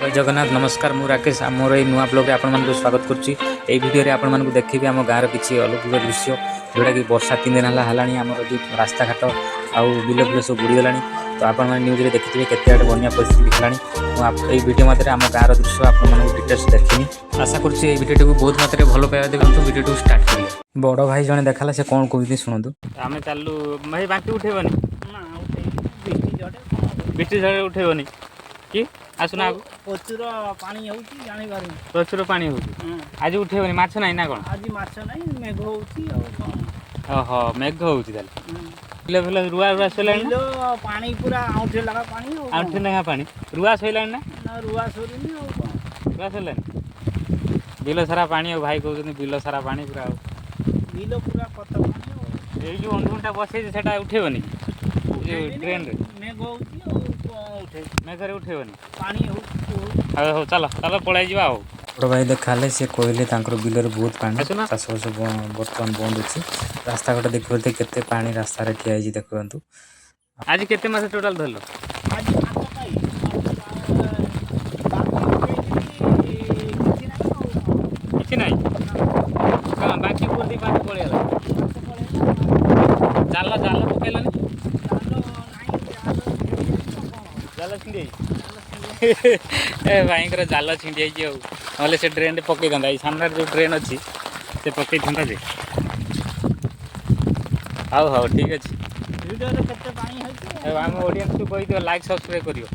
जय जगन्नाथ नमस्कार मु राकेश मोर ये नुआ ब्लॉग आपण मानक स्वागत करुच्ची। ये वीडियो रे आपण मानक देखिबे आम गाँव किसी अलौकिक दृश्य जोटा कि वर्षा 3 दिन है आम रास्ता घाट आउ बिल फिल सब बुड़ी गलानी। तो आपण मैंने न्यूज देखिए केते आड़े बन्या परिस्थिति है। वीडियो मध्य आम गाँव दृश्य आपण डिटेल्स देखनी आशा करुच्ची ये वीडियो को बहुत मात्रा भल पाइबा देखो। वीडियो को स्टार्ट करिए। बड़ भाई जने देखला से कौन कहते शुणु। आम चलू भाई बाकी उठेबनी बिटी झड़े उठेबनी कि आसुना प्रचुर पानी होउची जानि बारू प्रचुर पानी होउची आज उठेबनी माछ नाही ना कोन आज माछ नाही मेघ होउची और ओहो मेघ होउची ताले बिल बिल रुआ रुआ सलानी बिल पानी पूरा आउठे लगा पानी आउठे लगा पानी रुआ सलानी ना रुआ सरीनी और कोन रुआ सलानी बिल सारा पानी भाई कहउछन बिल सारा पानी पूरा बिल पूरा कत पानी ए जो अंधुटा बसे सेटा उठेबनी ट्रेन रे मेघ होउची और उठे मेघरे उठेबनी पानी हो हो चलो चलो पळाई जीवा हो। बड़ भाई देखाले से कहले तांकर बिलर बहुत पानी चाष बास बर्तमान बंद अच्छी रास्ता घाट देखते केते पानी रास्ता रे ठिया देखु। आज केते मास टोटल धरलो आज माछ पाई किछि नाही का बाकी कोदी पानी पळेला जाला जाला पकेलानी जाला छिंडी ए भाई जाल छिंडी ना से ट्रेन पकई था सामने जो ट्रेन अच्छी से पकई था जे हाउ हाउ ठीक अच्छे आम ऑडियंस को कही दियो लाइक सब्सक्राइब करियो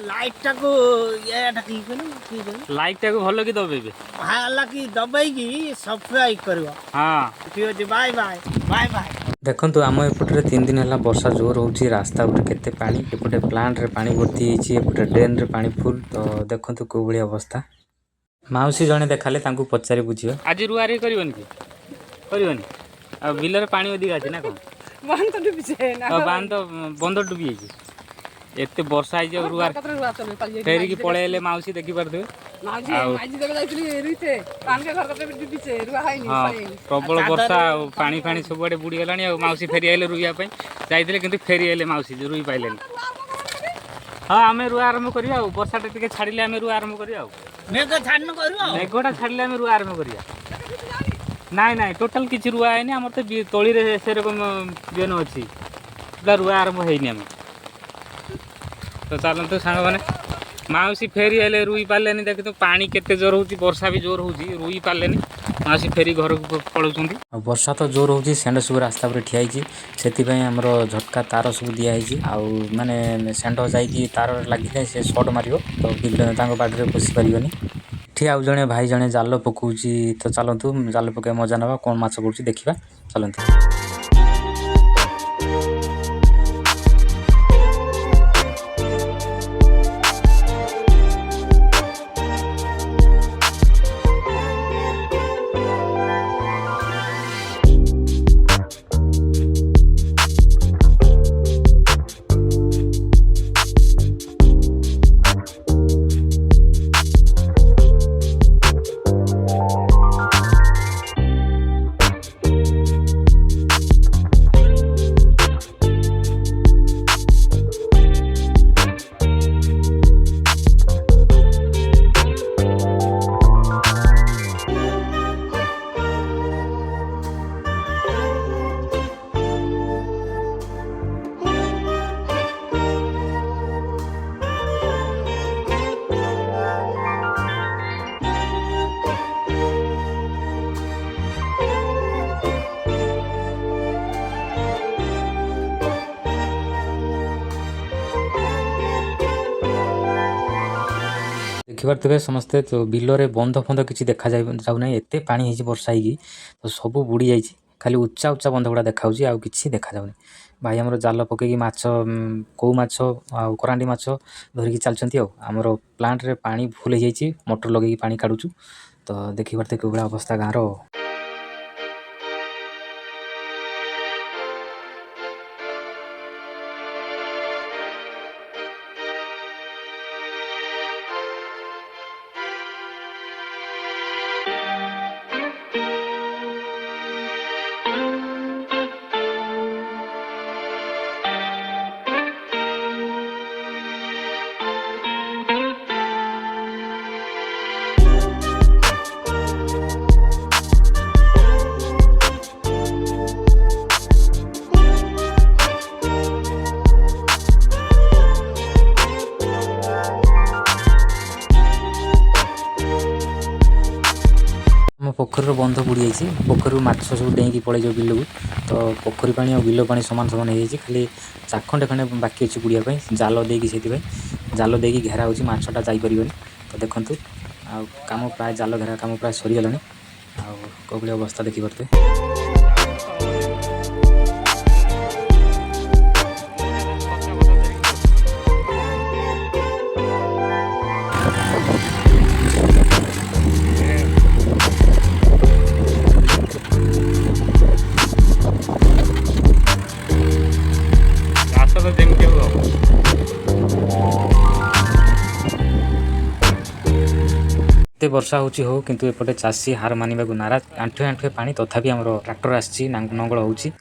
लाइक टाको भलो कि दबेबे हाला कि दबाई कि सब्सक्राइब करियो। हां ठीक अछि बाय बाय बाय बाय। देखो आम एपटे 3 दिन है वर्षा जोर होची रास्ता उठे केते पानी एपटे प्लांट रे पानी भर्ती होईची एपटे ड्रेन रे पानी फुल। तो देखो को बड़ी अवस्था माउसी जने देखाले तांको पचारि बुझियो आज रुआरी करबनी कि करबनी आ बिलर पानी अधिक अछि ना कोन बांध तो डूबी छे ना बांध तो बंद डूबी जाई एते वर्षा आई जे रुआर फेरी की पळेले माउसी देखि परदे माउसी माजी देबे जाइतली रुइते पान के घर कते डूबी छे रुआ हाइनी हां प्रबल वर्षा पानी पानी सब आड़े बुड़ी गलानी आ माउसी फेरी आइले रुइया पई जाइतले किंतु फेरी आइले माउसी जो रुई पाइलेनी। हां आमे रुआ आरंभ करिया वर्षा टिके छाडिले आमे रुआ आरंभ करिया मेघ छाड़न करू मेघटा छाडिले आमे रुआ आरंभ करिया नाइ नाइ टोटल किछि रुआ आइनी हमर त तोळी रे से रकम बेन अछि दा रुआ आरंभ हेइनी आमे। तो चलते सांग मैंने माउसी फेरी आइले रुई पारे देख तो पानी केते जोर होची वर्षा भी जोर होची रुई पारे माउसी फेरी घर को पळौछंती वर्षा तो जोर होची सेंड सब रास्ता पर ठिया होची सेति पई हमरो झटका तार सब दिया होची आ माने सेंड जाई की तार लागिले से शॉट मारियो तो बिल तांको बाडरे पसी परियोनी। ठिया आ जणे भाई जणे जाल पकोची तो चलंतु जाल पके मजा नबा कोन माछ पड़ुची देखिबा चलंतु। देखिपे समस्ते तो बिलरे बंध फंध किसी देखा जाऊना एत पानी है वर्षा होगी तो सब बुड़ी जाइए खाली उच्चा उच्चा बंध गुड़ा देखा आ कि देखा जाऊनी। भाई आमर जाल पकईकि माछ कौ माछ करांडी माछ धरिकी चलती आमर प्लांट रे पानी फुल हो जाइए मोटर लगे पानी काढ़ुचु। तो देखिपे कौ भाया अवस्था गाँव पोखर बंध बुड़ी जाइए पोखर माछ सब डेईकी पड़े जाओ बिल को तो पोखरी पानी और बिल पानी सामान सामान हो खाली चाखंडे खंडे बाकी अच्छी बुड़ापी जाल देकी से जाल देकी घेरा हो माछटा जापर तो देखूँ आ कम प्राय जाल घेरा कम प्राय सरीगला आउ अवस्था देखिपे एते वर्षा होची हो किंतु एपटे चाषी हार मानिबा को नाराज आंठुए आंठुए पानी तथापि हमरो ट्रैक्टर आसी नंगल होची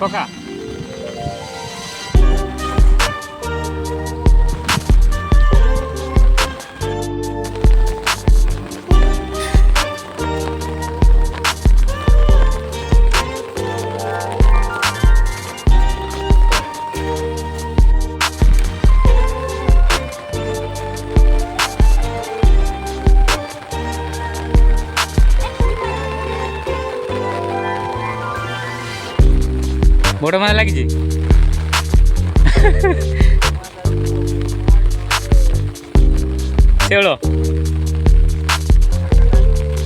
पका बड़ मार लगी शेवल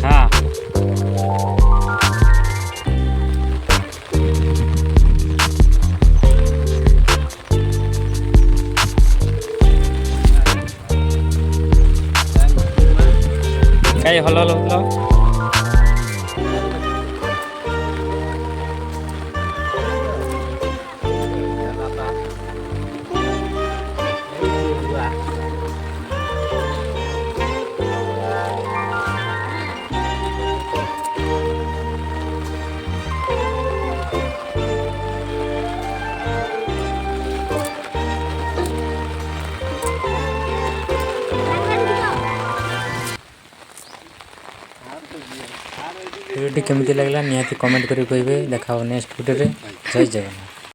हाँ कहीं हल हल होता वीडियो केमती लगला निहाती कमेंट करी कहिबे देखा नेक्स्ट वीडियो रे जय जगन्नाथ।